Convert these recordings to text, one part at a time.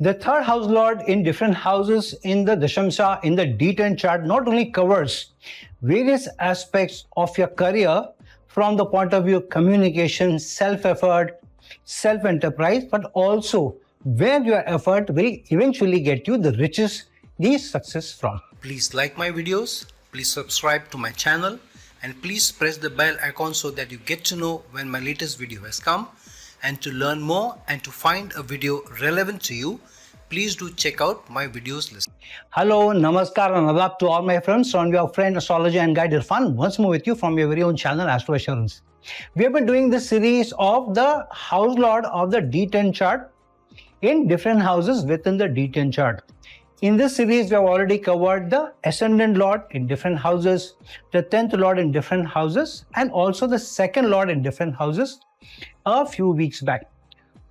The third house lord in different houses in the Dashamsa, in the D10 chart, not only covers various aspects of your career from the point of view of communication, self-effort, self-enterprise, but also where your effort will eventually get you the riches, the success from. Please like my videos, please subscribe to my channel, and please press the bell icon so that you get to know when my latest video has come. And to learn more and to find a video relevant to you, please do check out my videos list. Hello, namaskar and adab to all my friends. I'm your friend, astrologer and guide Irfan, once more with you from your very own channel, Astro Assurance. We have been doing this series of the house lord of the D10 chart in different houses within the D10 chart. In this series, we have already covered the ascendant lord in different houses, the 10th lord in different houses, and also the second lord in different houses a few weeks back.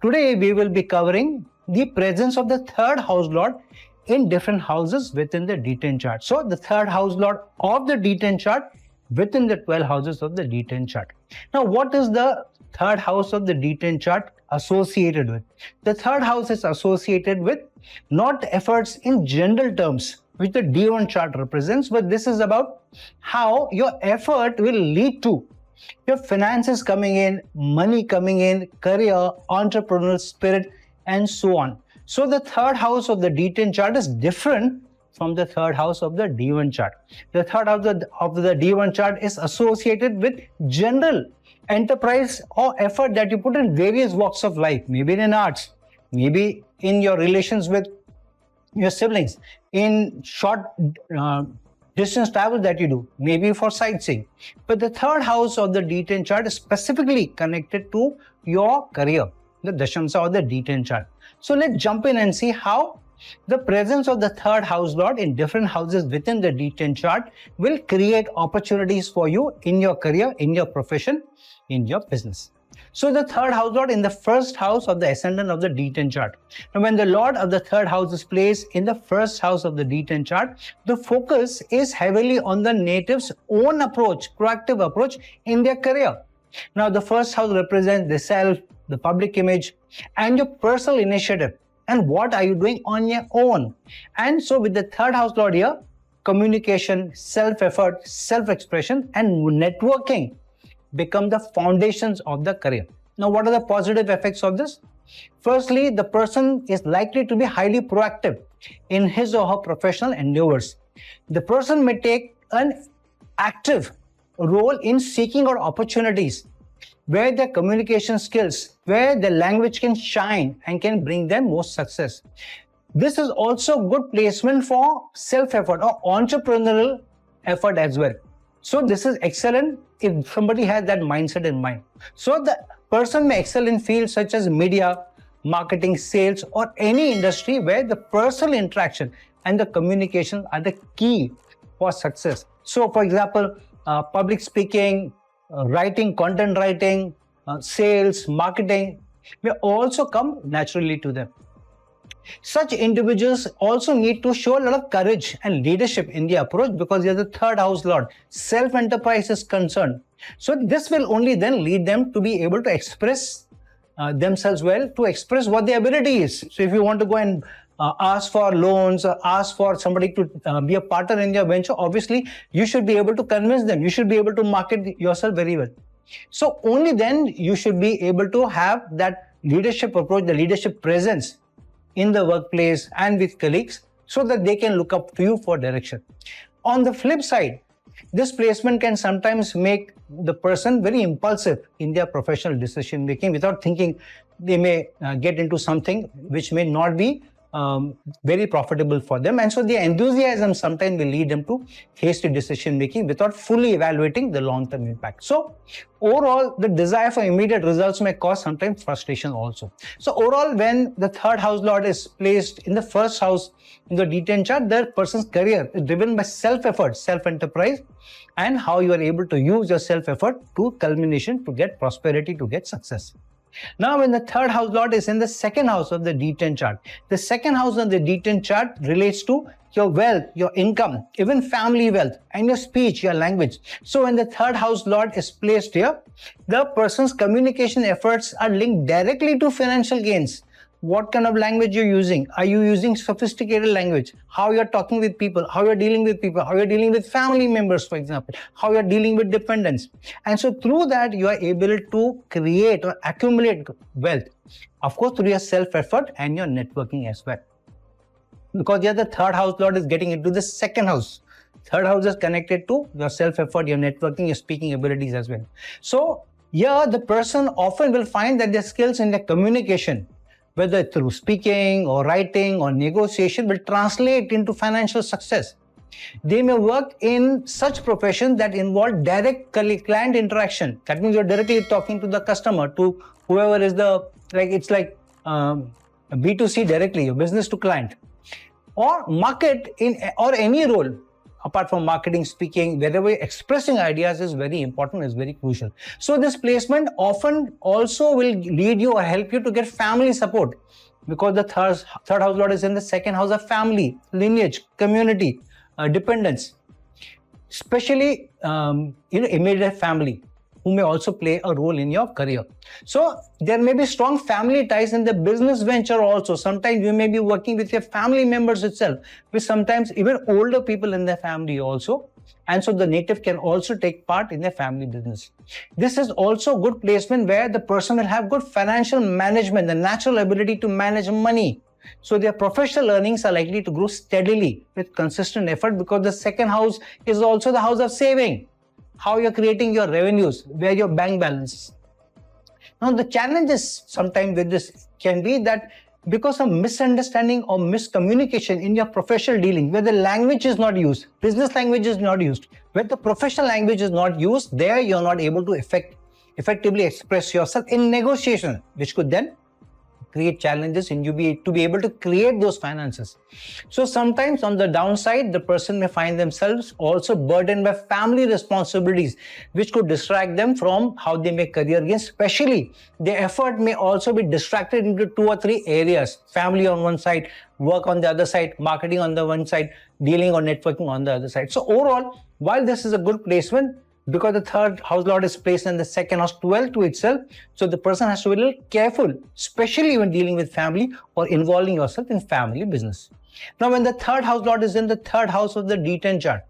Today, we will be covering the presence of the third house lord in different houses within the D10 chart. So, the third house lord of the D10 chart within the 12 houses of the D10 chart. Now, what is the third house of the D10 chart associated with? The third house is associated with not efforts in general terms, which the D1 chart represents, but this is about how your effort will lead to your finances coming in, money coming in, career, entrepreneurial spirit, and so on. So the third house of the D10 chart is different from the third house of the D1 chart. The third house of the D1 chart is associated with general enterprise or effort that you put in various walks of life, maybe in arts, maybe in your relations with your siblings, in short distance travel that you do, maybe for sightseeing. But the third house of the D10 chart is specifically connected to your career, the Dashamsa or the D10 chart. So let's jump in and see how the presence of the third house lord in different houses within the D10 chart will create opportunities for you in your career, in your profession, in your business. So the third house lord in the first house of the ascendant of the D10 chart. Now when the lord of the third house is placed in the first house of the D10 chart, the focus is heavily on the native's own approach, proactive approach in their career. Now the first house represents the self, the public image, and your personal initiative. And what are you doing on your own? And so with the third house lord here, communication, self-effort, self-expression, and networking become the foundations of the career. Now, what are the positive effects of this? Firstly, the person is likely to be highly proactive in his or her professional endeavors. The person may take an active role in seeking out opportunities where their communication skills, where the language can shine and can bring them more success. This is also good placement for self-effort or entrepreneurial effort as well. So this is excellent if somebody has that mindset in mind. So the person may excel in fields such as media, marketing, sales, or any industry where the personal interaction and the communication are the key for success. So for example, public speaking, writing, content writing, sales, marketing may also come naturally to them. Such individuals also need to show a lot of courage and leadership in the approach because they are the third house lord. Self-enterprise is concerned. So this will only then lead them to be able to express themselves well, to express what their ability is. So if you want to go and ask for loans, ask for somebody to be a partner in your venture, obviously you should be able to convince them. You should be able to market yourself very well. So only then you should be able to have that leadership approach, the leadership presence in the workplace and with colleagues so that they can look up to you for direction. On the flip side, this placement can sometimes make the person very impulsive in their professional decision making without thinking. They may get into something which may not be very profitable for them, and so the enthusiasm sometimes will lead them to hasty decision making without fully evaluating the long-term impact. So overall, the desire for immediate results may cause sometimes frustration also. So overall, when the third house lord is placed in the first house in the D10 chart, the person's career is driven by self-effort, self-enterprise, and how you are able to use your self-effort to culmination to get prosperity, to get success. Now, when the third house lord is in the second house of the D10 chart, the second house of the D10 chart relates to your wealth, your income, even family wealth, and your speech, your language. So when the third house lord is placed here, the person's communication efforts are linked directly to financial gains, what kind of language you're using. Are you using sophisticated language? How you're talking with people, how you're dealing with people, how you're dealing with family members, for example, how you're dealing with dependents. And so through that, you are able to create or accumulate wealth. Of course, through your self-effort and your networking as well. Because the third house lord is getting into the second house. Third house is connected to your self-effort, your networking, your speaking abilities as well. So here, the person often will find that their skills in their communication, whether through speaking or writing or negotiation, will translate into financial success. They may work in such professions that involve direct client interaction. That means you're directly talking to the customer, to whoever is it's like B2C directly, your business to client. Or market or any role apart from marketing, speaking, wherever expressing ideas is very important, is very crucial. So this placement often also will lead you or help you to get family support, because the third house lord is in the second house of family, lineage, community, dependence, especially immediate family, who may also play a role in your career. So there may be strong family ties in the business venture also. Sometimes you may be working with your family members itself, with sometimes even older people in their family also. And so the native can also take part in their family business. This is also good placement where the person will have good financial management, the natural ability to manage money. So their professional earnings are likely to grow steadily with consistent effort, because the second house is also the house of saving. How you're creating your revenues, where your bank balance is. Now, the challenges sometimes with this can be that because of misunderstanding or miscommunication in your professional dealing, where the language is not used, business language is not used, where the professional language is not used, there you're not able to effectively express yourself in negotiation, which could then create challenges in you to be able to create those finances. So sometimes on the downside, the person may find themselves also burdened by family responsibilities, which could distract them from how they make career gains. Especially their effort may also be distracted into 2 or 3 areas: family on one side, work on the other side, marketing on the one side, dealing or networking on the other side. So overall, while this is a good placement, because the third house lord is placed in the second house, 12th to itself, so the person has to be a little careful, especially when dealing with family or involving yourself in family business. Now, when the third house lord is in the third house of the D10 chart,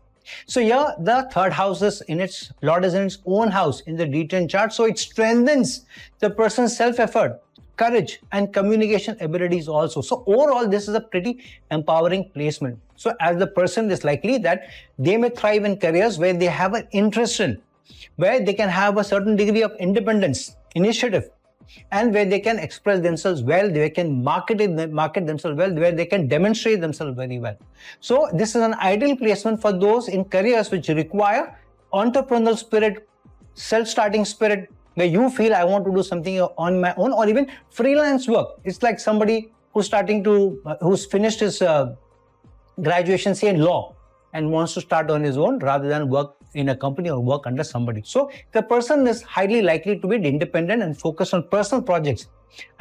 so here the third house is in its lord is in its own house in the D10 chart, so it strengthens the person's self-effort, courage, and communication abilities also. So overall, this is a pretty empowering placement. So as the person is likely that they may thrive in careers where they have an interest in, where they can have a certain degree of independence, initiative, and where they can express themselves well, they can market themselves well, where they can demonstrate themselves very well. So this is an ideal placement for those in careers which require entrepreneurial spirit, self-starting spirit, where you feel I want to do something on my own, or even freelance work. It's like somebody who's finished his graduation, say in law, and wants to start on his own rather than work in a company or work under somebody. So the person is highly likely to be independent and focus on personal projects,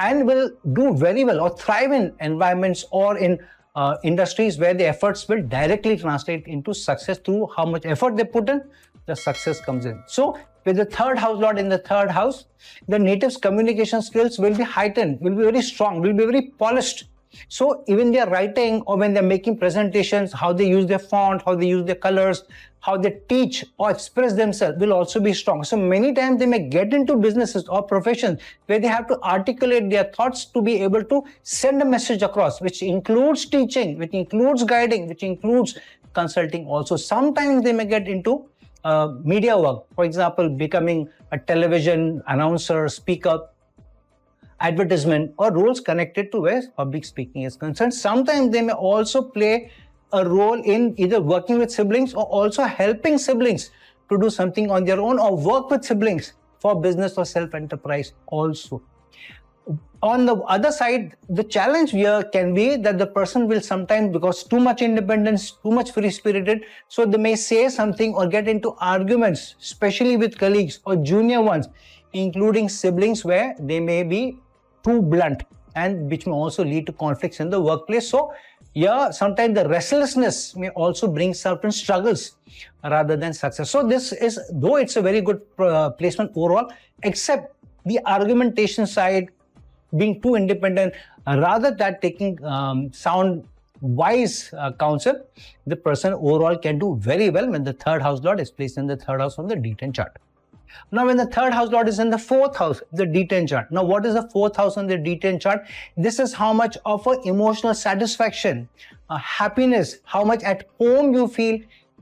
and will do very well or thrive in environments or in industries where the efforts will directly translate into success. Through how much effort they put in, the success comes in. So with the third house lord in the third house, the native's communication skills will be heightened, will be very strong, will be very polished. So even their writing, or when they're making presentations, how they use their font, how they use their colors, how they teach or express themselves will also be strong. So many times they may get into businesses or professions where they have to articulate their thoughts to be able to send a message across, which includes teaching, which includes guiding, which includes consulting also. Sometimes they may get into media work, for example, becoming a television announcer, speaker, advertisement, or roles connected to where public speaking is concerned. Sometimes they may also play a role in either working with siblings or also helping siblings to do something on their own, or work with siblings for business or self-enterprise also. On the other side, the challenge here can be that the person will sometimes, because too much independence, too much free-spirited, so they may say something or get into arguments, especially with colleagues or junior ones, including siblings, where they may be too blunt, and which may also lead to conflicts in the workplace. So yeah, sometimes the restlessness may also bring certain struggles rather than success. So this is, though it's a very good placement overall, except the argumentation side, being too independent, rather than taking sound wise counsel, the person overall can do very well when the third house lord is placed in the third house of the D10 chart. Now, when the third house lord is in the fourth house, the D10 chart. Now, what is the fourth house on the D10 chart? This is how much of an emotional satisfaction, happiness, how much at home you feel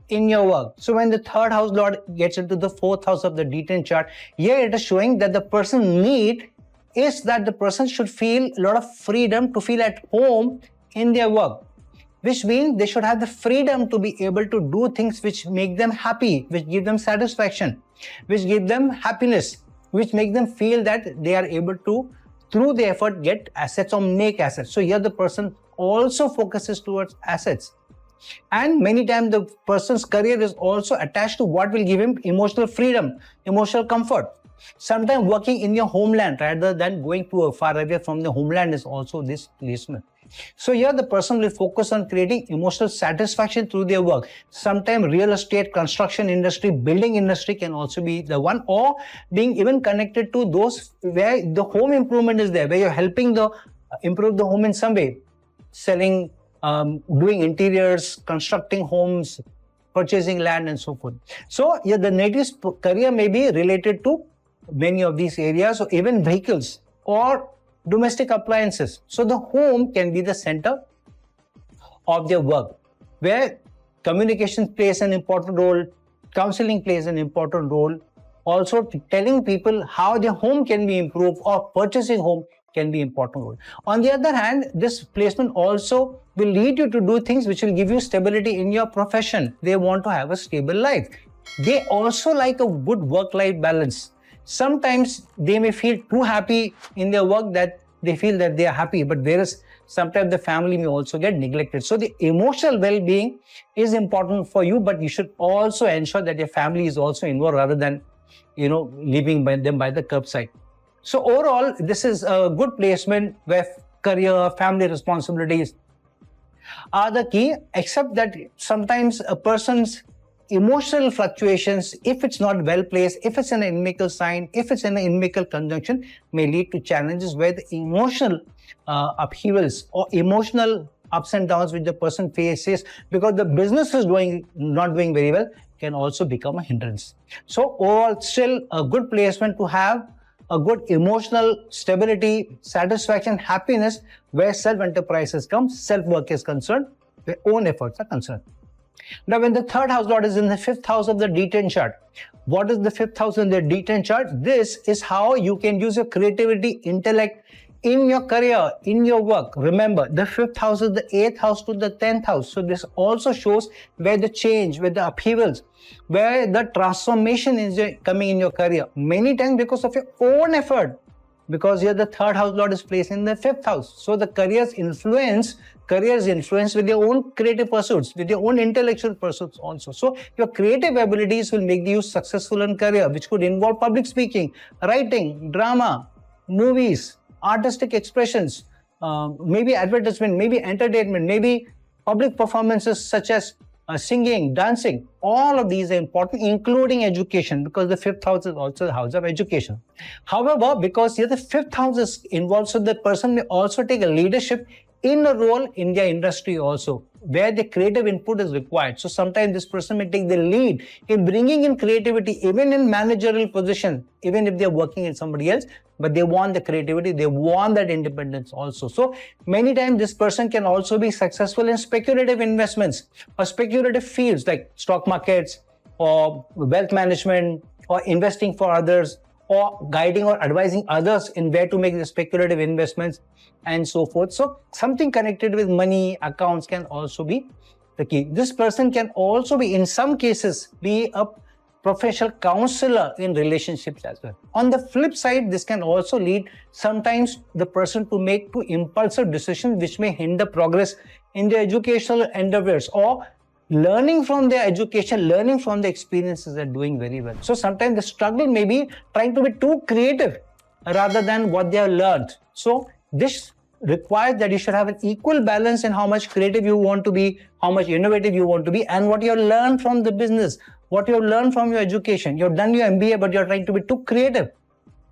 in your work. So when the third house lord gets into the fourth house of the D10 chart, here it is showing that the person need is that the person should feel a lot of freedom to feel at home in their work, which means they should have the freedom to be able to do things which make them happy, which give them satisfaction, which give them happiness, which make them feel that they are able to, through the effort, get assets or make assets. So here the person also focuses towards assets. And many times the person's career is also attached to what will give him emotional freedom, emotional comfort. Sometimes working in your homeland rather than going to a far away from the homeland is also this placement. So here the person will focus on creating emotional satisfaction through their work. Sometimes real estate, construction industry, building industry can also be the one, or being even connected to those where the home improvement is there, where you're helping the improve the home in some way, selling, doing interiors, constructing homes, purchasing land and so forth. So yeah, the native's career may be related to many of these areas, or even vehicles or domestic appliances. So the home can be the center of their work, where communication plays an important role, counseling plays an important role, also telling people how their home can be improved or purchasing home can be important role. On the other hand, this placement also will lead you to do things which will give you stability in your profession. They want to have a stable life. They also like a good work-life balance. Sometimes they may feel too happy in their work that they feel that they are happy, but whereas sometimes the family may also get neglected. So the emotional well-being is important for you, but you should also ensure that your family is also involved rather than, leaving them by the curbside. So overall, this is a good placement where career, family responsibilities are the key, except that sometimes a person's emotional fluctuations, if it's not well placed, if it's in an inimical sign, if it's in an inimical conjunction, may lead to challenges where the emotional upheavals or emotional ups and downs which the person faces because the business is not doing very well can also become a hindrance. So overall, still a good placement to have a good emotional stability, satisfaction, happiness, where self-enterprises come, self-work is concerned, where own efforts are concerned. Now, when the third house lord is in the fifth house of the D10 chart, what is the fifth house in the D10 chart? This is how you can use your creativity, intellect in your career, in your work. Remember, the fifth house is the 8th house to the 10th house. So this also shows where the change, where the upheavals, where the transformation is coming in your career. Many times because of your own effort, because here the third house lord is placed in the fifth house. So the career is influenced with your own creative pursuits, with your own intellectual pursuits also. So your creative abilities will make you successful in career, which could involve public speaking, writing, drama, movies, artistic expressions, maybe advertisement, maybe entertainment, maybe public performances such as singing, dancing. All of these are important, including education, because the fifth house is also the house of education. However, because here the fifth house is involved, so the person may also take a leadership in a role in their industry also, where the creative input is required. So sometimes this person may take the lead in bringing in creativity, even in managerial position, even if they're working in somebody else, but they want the creativity, they want that independence also. So many times this person can also be successful in speculative investments or speculative fields like stock markets or wealth management or investing for others, or guiding or advising others in where to make the speculative investments and so forth. So something connected with money, accounts can also be the key. This person can also be, in some cases, be a professional counselor in relationships as well. On the flip side, this can also lead sometimes the person to make too impulsive decisions which may hinder progress in their educational endeavors, or learning from their education, learning from the experiences they're doing very well. So sometimes the struggle may be trying to be too creative rather than what they have learned. So this requires that you should have an equal balance in how much creative you want to be, how much innovative you want to be, and what you have learned from the business, what you have learned from your education. You've done your MBA, but you're trying to be too creative.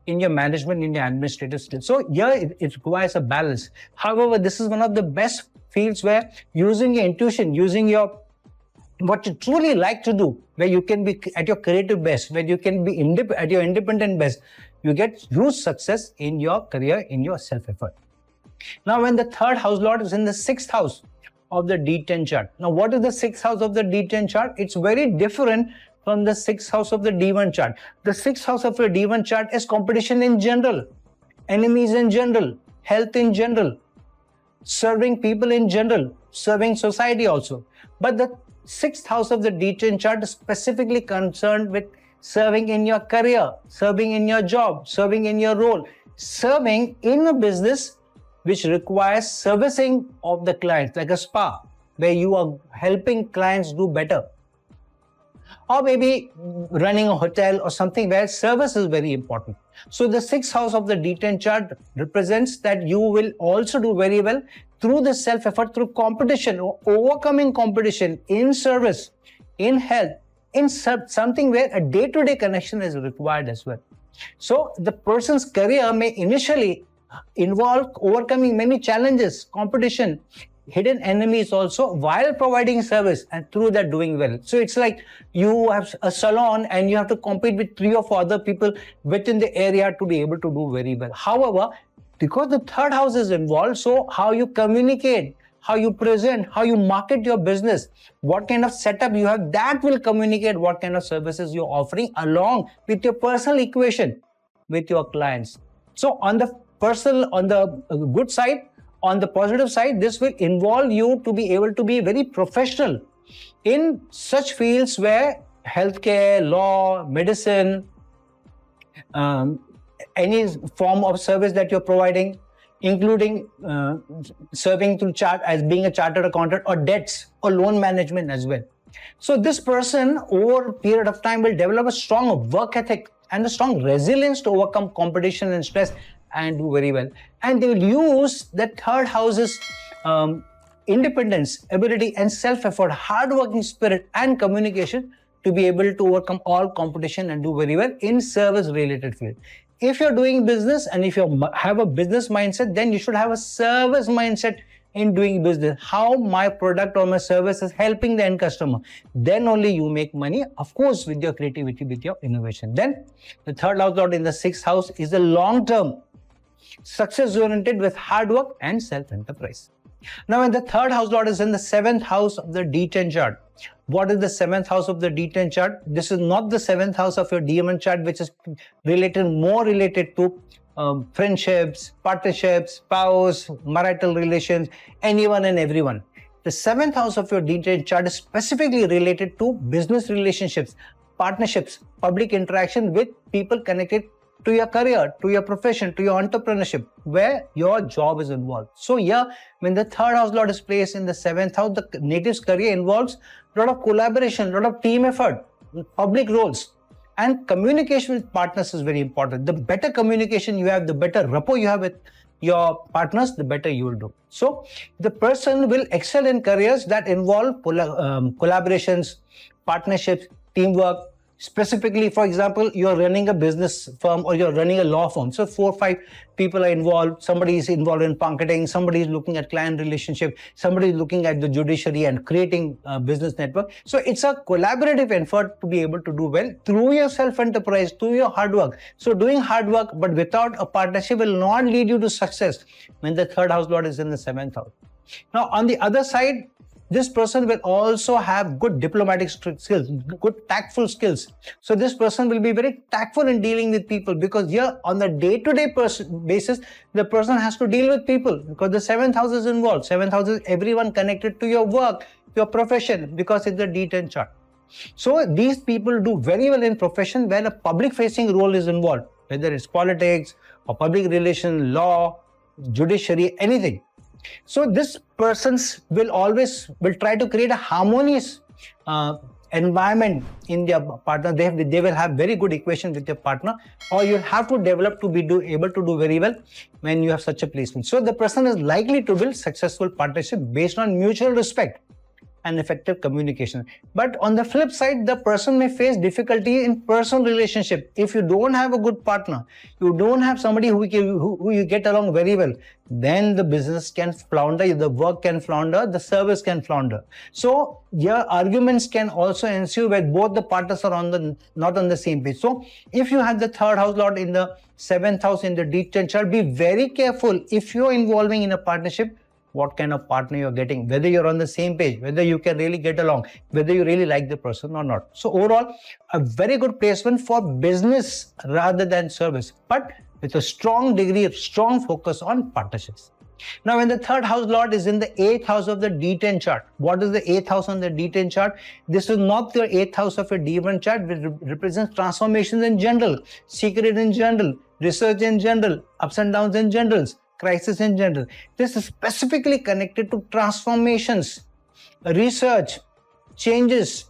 in your management, in your administrative skills. So here it requires a balance. However, this is one of the best fields where using your intuition, using your what you truly like to do, where you can be at your creative best, where you can be at your independent best, you get huge success in your career, in your self-effort. Now, when the third house lord is in the sixth house of the D10 chart. Now, what is the sixth house of the D10 chart? It's very different from the sixth house of the D1 chart. The sixth house of the D1 chart is competition in general, enemies in general, health in general, serving people in general, serving society also. But the sixth house of the D10 chart is specifically concerned with serving in your career, serving in your job, serving in your role, serving in a business which requires servicing of the clients, like a spa, where you are helping clients do better. Or maybe running a hotel or something where service is very important. So the sixth house of the D10 chart represents that you will also do very well through the self-effort, through competition, or overcoming competition in service, in health, in something where a day-to-day connection is required as well. So the person's career may initially involve overcoming many challenges, competition, hidden enemies also, while providing service, and through that doing well. So it's like you have a salon and you have to compete with 3 or 4 other people within the area to be able to do very well. However, because the third house is involved, so how you communicate, how you present, how you market your business, what kind of setup you have, that will communicate what kind of services you're offering along with your personal equation with your clients. So on the good side, on the positive side, this will involve you to be able to be very professional in such fields where healthcare, law, medicine, any form of service that you're providing, including serving through as being a chartered accountant, or debts or loan management as well. So this person over a period of time will develop a strong work ethic and a strong resilience to overcome competition and stress and do very well. And they will use that third house's independence, ability and self-effort, hard-working spirit and communication to be able to overcome all competition and do very well in service-related field. If you're doing business and if you have a business mindset, then you should have a service mindset in doing business. How my product or my service is helping the end customer. Then only you make money, of course, with your creativity, with your innovation. Then the third house lord in the sixth house is the long-term, success-oriented with hard work and self-enterprise. Now, when the third house lord is in the seventh house of the D10 chart, what is the seventh house of the D10 chart? This is not the seventh house of your D1 chart, which is more related to friendships, partnerships, spouse, marital relations, anyone and everyone. The seventh house of your D10 chart is specifically related to business relationships, partnerships, public interaction with people connected to your career, to your profession, to your entrepreneurship, where your job is involved. So here, when the third house lord is placed in the seventh house, the native's career involves a lot of collaboration, a lot of team effort, public roles, and communication with partners is very important. The better communication you have, the better rapport you have with your partners, the better you will do. So the person will excel in careers that involve collaborations, partnerships, teamwork. Specifically, for example, you're running a business firm or you're running a law firm. So 4 or 5 people are involved. Somebody is involved in marketing. Somebody is looking at client relationship. Somebody is looking at the judiciary and creating a business network. So it's a collaborative effort to be able to do well through your self-enterprise, through your hard work. So doing hard work, but without a partnership will not lead you to success when the third house lord is in the seventh house. Now, on the other side, this person will also have good diplomatic skills, good tactful skills. So this person will be very tactful in dealing with people, because here on the day-to-day basis, the person has to deal with people because the seventh house is involved. Seventh house is everyone connected to your work, your profession, because it's the D10 chart. So these people do very well in profession when a public-facing role is involved, whether it's politics or public relations, law, judiciary, anything. So this persons will try to create a harmonious environment in their partner. They will have very good equation with their partner, or you'll have to develop to be able to do very well when you have such a placement. So the person is likely to build successful partnership based on mutual respect, and effective communication. But on the flip side, the person may face difficulty in personal relationship. If you don't have a good partner, you don't have somebody who you get along very well, then the business can flounder, the work can flounder, the service can flounder. So your arguments can also ensue where both the partners are not on the same page. So if you have the third house lord in the seventh house in the D10 chart, be very careful if you're involving in a partnership, what kind of partner you're getting, whether you're on the same page, whether you can really get along, whether you really like the person or not. So overall, a very good placement for business rather than service, but with a strong degree of strong focus on partnerships. Now, when the third house lord is in the 8th house of the D10 chart, what is the 8th house on the D10 chart? This is not the 8th house of a D1 chart, which represents transformations in general, secret in general, research in general, ups and downs in general, crisis in general. This is specifically connected to transformations, research, changes,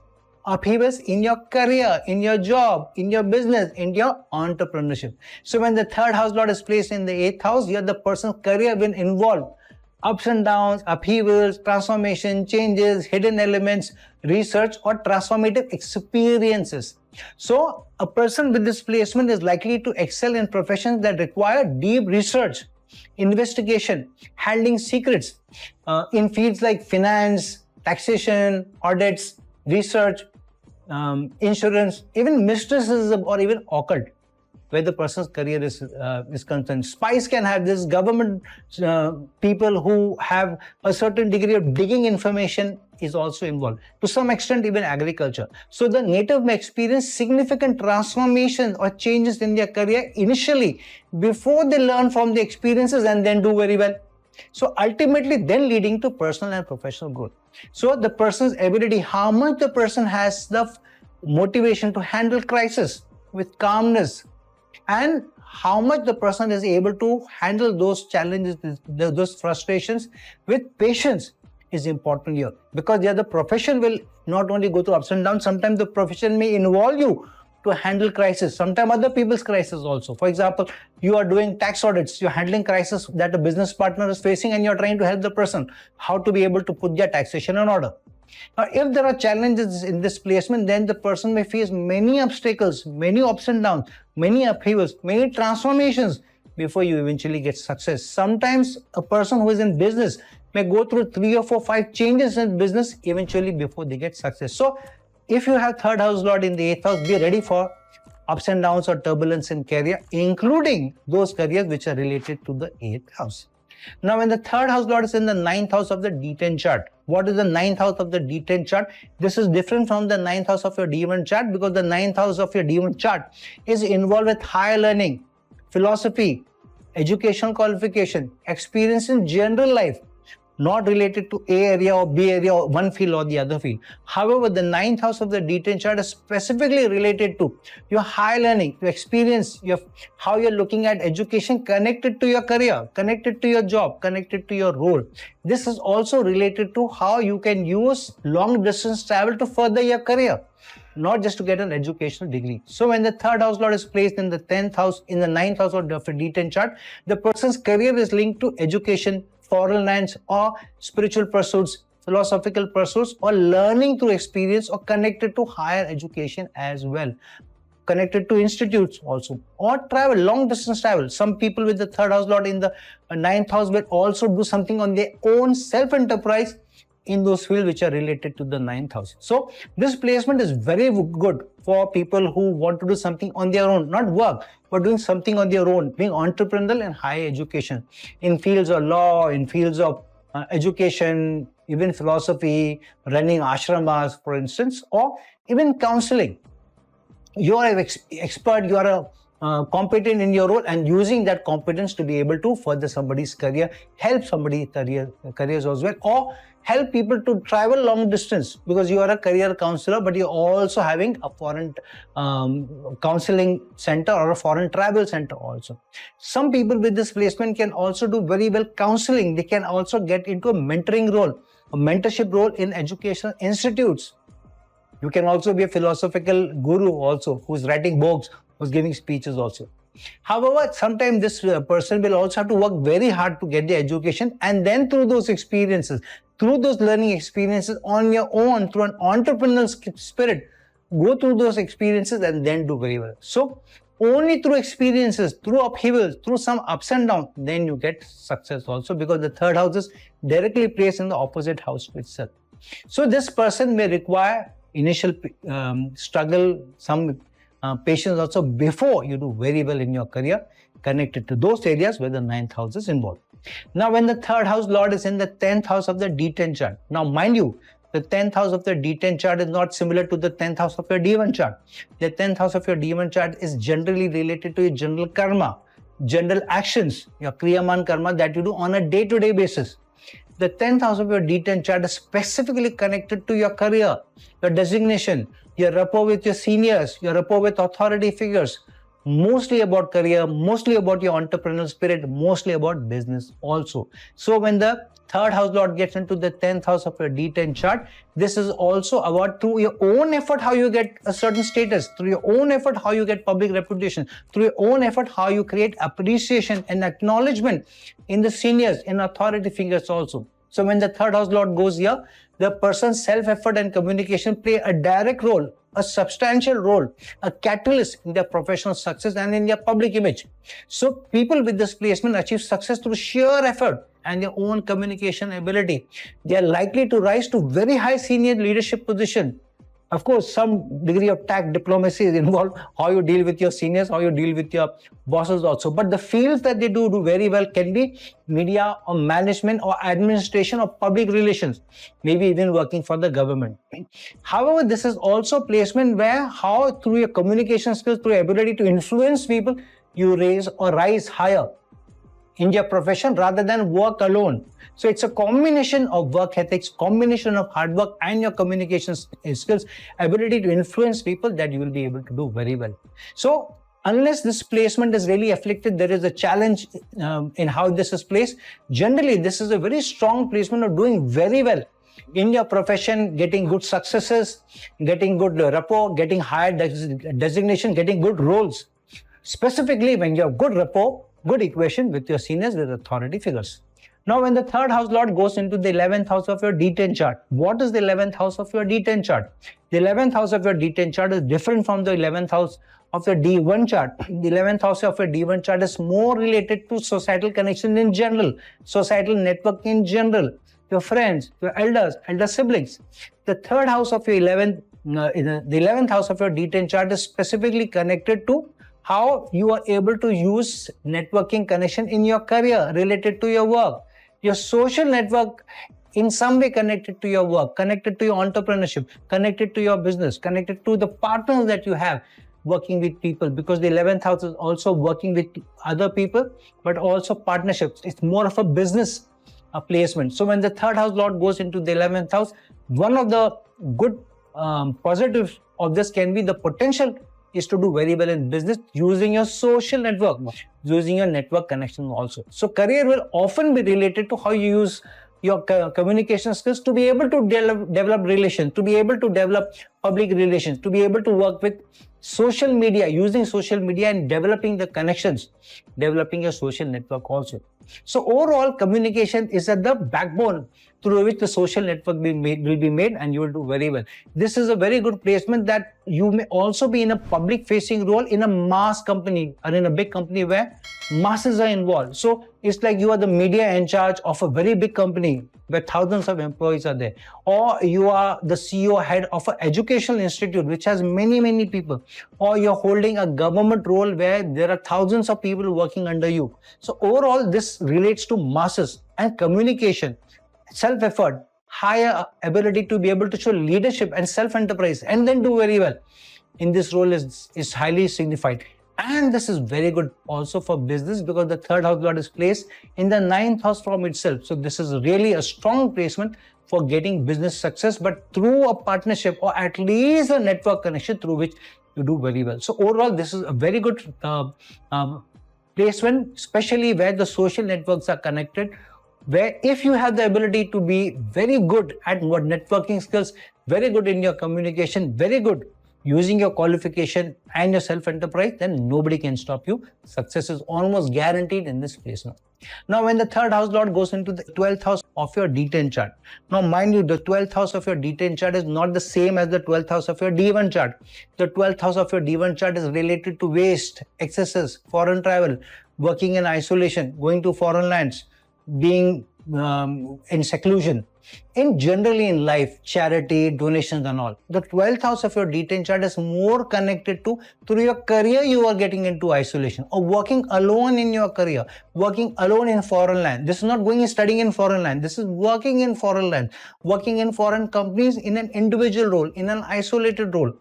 upheavals in your career, in your job, in your business, in your entrepreneurship. So when the third house lord is placed in the 8th house, here the person's career will involve ups and downs, upheavals, transformation, changes, hidden elements, research, or transformative experiences. So a person with this placement is likely to excel in professions that require deep research, investigation, handling secrets in fields like finance, taxation, audits, research, insurance, even mysticism, or even occult, where the person's career is concerned. Spies can have this, government people who have a certain degree of digging information is also involved. To some extent, even agriculture. So the native may experience significant transformation or changes in their career initially before they learn from the experiences and then do very well. So ultimately then leading to personal and professional growth. So the person's ability, how much the person has the motivation to handle crisis with calmness, and how much the person is able to handle those challenges, those frustrations with patience is important here. Because the profession will not only go through ups and downs, sometimes the profession may involve you to handle crisis, sometimes other people's crisis also. For example, you are doing tax audits, you're handling crisis that a business partner is facing and you're trying to help the person how to be able to put their taxation in order. Now, if there are challenges in this placement, then the person may face many obstacles, many ups and downs, many upheavals, many transformations before you eventually get success. Sometimes a person who is in business may go through 3 or 4, 5 changes in business eventually before they get success. So if you have third house lord in the 8th house, be ready for ups and downs or turbulence in career, including those careers which are related to the 8th house. Now, when the third house lord is in the 9th house of the D10 chart, what is the 9th house of the D10 chart? This is different from the 9th house of your D1 chart, because the 9th house of your D1 chart is involved with higher learning, philosophy, educational qualification, experience in general life, not related to A area or B area or one field or the other field. However, the 9th house of the D10 chart is specifically related to your high learning, your experience, how you're looking at education connected to your career, connected to your job, connected to your role. This is also related to how you can use long distance travel to further your career, not just to get an educational degree. So when the third house lord is placed in the 10th house, in the 9th house of the D10 chart, the person's career is linked to education, foreign lands, or spiritual pursuits, philosophical pursuits, or learning through experience, or connected to higher education as well, connected to institutes also, or travel, long distance travel. Some people with the third house lord in the 9th house will also do something on their own self-enterprise in those fields which are related to the 9th house. So this placement is very good for people who want to do something on their own, not work, but doing something on their own, being entrepreneurial and higher education in fields of law, in fields of education, even philosophy, running ashramas, for instance, or even counseling. You are an expert, you are competent in your role, and using that competence to be able to further somebody's career, help somebody's careers as well, or help people to travel long distance, because you are a career counselor, but you're also having a foreign counseling center or a foreign travel center also. Some people with this placement can also do very well counseling. They can also get into a mentoring role, a mentorship role in educational institutes. You can also be a philosophical guru also, who's writing books, who's giving speeches also. However, sometimes this person will also have to work very hard to get the education, and then through those experiences, through those learning experiences on your own, through an entrepreneurial spirit, go through those experiences and then do very well. So only through experiences, through upheavals, through some ups and downs, then you get success also, because the third house is directly placed in the opposite house itself. So this person may require initial struggle, some patience also before you do very well in your career, connected to those areas where the ninth house is involved. Now, when the third house lord is in the 10th house of the D10 chart, now mind you, the 10th house of the D10 chart is not similar to the 10th house of your D1 chart. The 10th house of your D1 chart is generally related to your general karma, general actions, your kriyaman karma that you do on a day-to-day basis. The 10th house of your D10 chart is specifically connected to your career, your designation, your rapport with your seniors, your rapport with authority figures, mostly about career, mostly about your entrepreneurial spirit, mostly about business also. So when the third house lord gets into the 10th house of your D10 chart, this is also about through your own effort how you get a certain status, through your own effort how you get public reputation, through your own effort how you create appreciation and acknowledgement in the seniors, in authority figures also. So when the third house lord goes here, the person's self-effort and communication play a direct role, a substantial role, a catalyst in their professional success and in their public image. So people with this placement achieve success through sheer effort and their own communication ability. They are likely to rise to very high senior leadership position. Of course, some degree of tact diplomacy is involved, how you deal with your seniors, how you deal with your bosses also. But the fields that they do very well can be media or management or administration or public relations, maybe even working for the government. However, this is also placement where how through your communication skills, through your ability to influence people, you raise or rise higher in your profession rather than work alone. So it's a combination of work ethics, combination of hard work and your communication skills, ability to influence people that you will be able to do very well. So unless this placement is really afflicted, there is a challenge in how this is placed. Generally, this is a very strong placement of doing very well in your profession, getting good successes, getting good rapport, getting higher designation, getting good roles. Specifically, when you have good rapport, good equation with your seniors, with authority figures. Now, when the third house lord goes into the 11th house of your D10 chart, what is the 11th house of your D10 chart? The 11th house of your D10 chart is different from the 11th house of your D1 chart. The 11th house of your D1 chart is more related to societal connection in general, societal network in general, your friends, your elders, elder siblings. The third house of your the 11th house of your D10 chart is specifically connected to how you are able to use networking connection in your career related to your work. Your social network in some way connected to your work, connected to your entrepreneurship, connected to your business, connected to the partners that you have working with people, because the 11th house is also working with other people, but also partnerships. It's more of a business placement. So when the third house lord goes into the 11th house, one of the good positives of this can be the potential is to do very well in business using your social network, using your network connection also. So career will often be related to how you use your communication skills to be able to develop relations, to be able to develop public relations, to be able to work with social media, using social media and developing the connections, developing your social network also. So overall, communication is at the backbone through which the social network will be made, and you will do very well. This is a very good placement that you may also be in a public facing role in a mass company or in a big company where masses are involved. So it's like you are the media in charge of a very big company where thousands of employees are there, or you are the CEO head of an educational institute which has many people, or you're holding a government role where there are thousands of people working under you. So overall, this relates to masses and communication, self-effort, higher ability to be able to show leadership and self-enterprise and then do very well in this role is highly signified. And this is very good also for business because the third house lord is placed in the 9th house from itself. So this is really a strong placement for getting business success, but through a partnership or at least a network connection through which you do very well. So overall, this is a very good placement, especially where the social networks are connected, where if you have the ability to be very good at what networking skills, very good in your communication, very good using your qualification and your self-enterprise, then nobody can stop you. Success is almost guaranteed in this placement. Now, when the third house lord goes into the 12th house of your D10 chart, now mind you, the 12th house of your D10 chart is not the same as the 12th house of your D1 chart. The 12th house of your D1 chart is related to waste, excesses, foreign travel, working in isolation, going to foreign lands, being in seclusion. In generally in life, charity, donations and all. The 12th house of your D10 chart is more connected to through your career you are getting into isolation or working alone in your career, working alone in foreign land. This is not going and studying in foreign land. This is working in foreign land, working in foreign companies in an individual role, in an isolated role,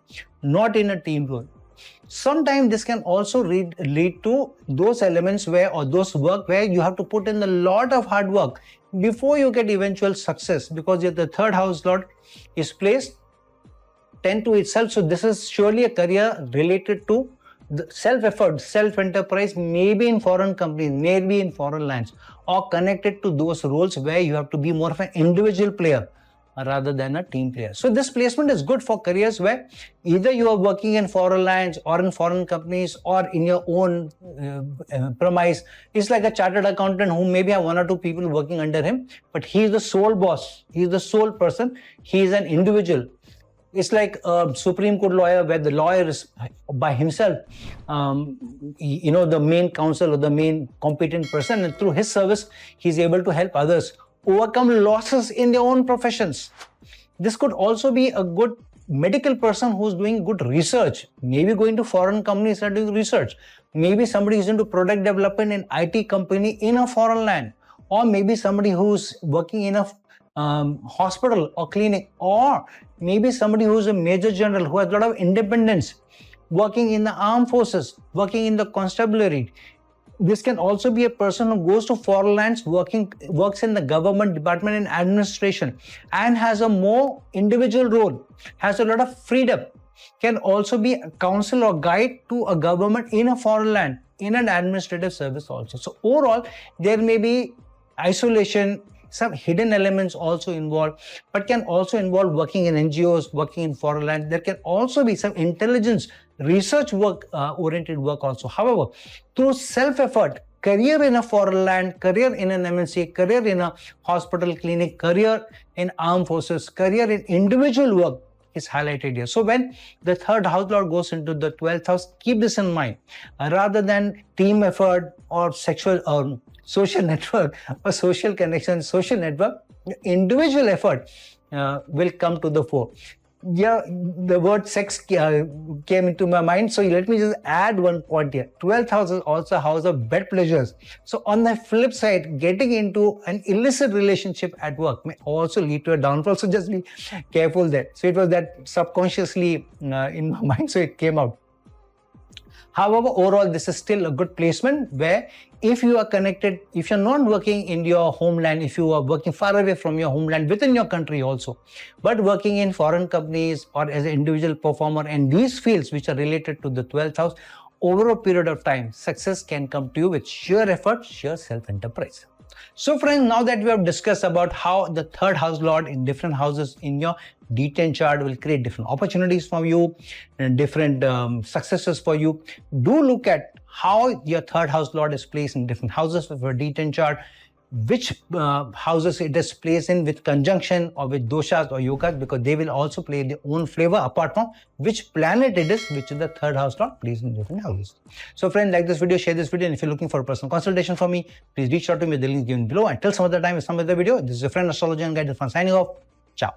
not in a team role. Sometimes this can also lead to those elements where, or those work where you have to put in a lot of hard work before you get eventual success, because the third house lord is placed 10 to itself. So this is surely a career related to the self-effort, self-enterprise, maybe in foreign companies, maybe in foreign lands, or connected to those roles where you have to be more of an individual player rather than a team player. So this placement is good for careers where either you are working in foreign lands or in foreign companies or in your own premise. It's like a chartered accountant who maybe have one or two people working under him, but he is the sole boss. He is the sole person. He is an individual. It's like a Supreme Court lawyer where the lawyer is by himself, the main counsel or the main competent person, and through his service, he's able to help others overcome losses in their own professions. This could also be a good medical person who's doing good research, maybe going to foreign companies and doing research. Maybe somebody who's into product development in IT company in a foreign land, or maybe somebody who's working in a hospital or clinic, or maybe somebody who's a major general who has a lot of independence, working in the armed forces, working in the constabulary. This can also be a person who goes to foreign lands, works in the government department and administration, and has a more individual role, has a lot of freedom, can also be a counsel or guide to a government in a foreign land, in an administrative service also. So overall, there may be isolation, some hidden elements also involved, but can also involve working in NGOs, working in foreign land. There can also be some intelligence, research work, oriented work also. However, through self-effort, career in a foreign land, career in an MNC, career in a hospital, clinic, career in armed forces, career in individual work is highlighted here. So when the third house lord goes into the 12th house, keep this in mind. Rather than team effort or sexual or social network or social connection, social network, individual effort will come to the fore. Yeah, the word sex came into my mind. So let me just add one point here. 12th house is also a house of bed pleasures. So on the flip side, getting into an illicit relationship at work may also lead to a downfall. So just be careful there. So it was that subconsciously in my mind, so it came out. However, overall, this is still a good placement where if you are connected, if you're not working in your homeland, if you are working far away from your homeland, within your country also, but working in foreign companies or as an individual performer and these fields which are related to the 12th house, over a period of time, success can come to you with sheer effort, sheer self-enterprise. So friends, now that we have discussed about how the third house lord in different houses in your D10 chart will create different opportunities for you and different successes for you, do look at how your third house lord is placed in different houses of your D10 chart, which houses it is placed in with conjunction or with doshas or yogas, because they will also play their own flavor apart from which planet it is, which is the third house lord placed in different houses. So friends, like this video, share this video, and if you're looking for a personal consultation from me, please reach out to me with the link given below. Until some other time with some other video, this is your friend astrologer and guide Irfan signing off. Ciao.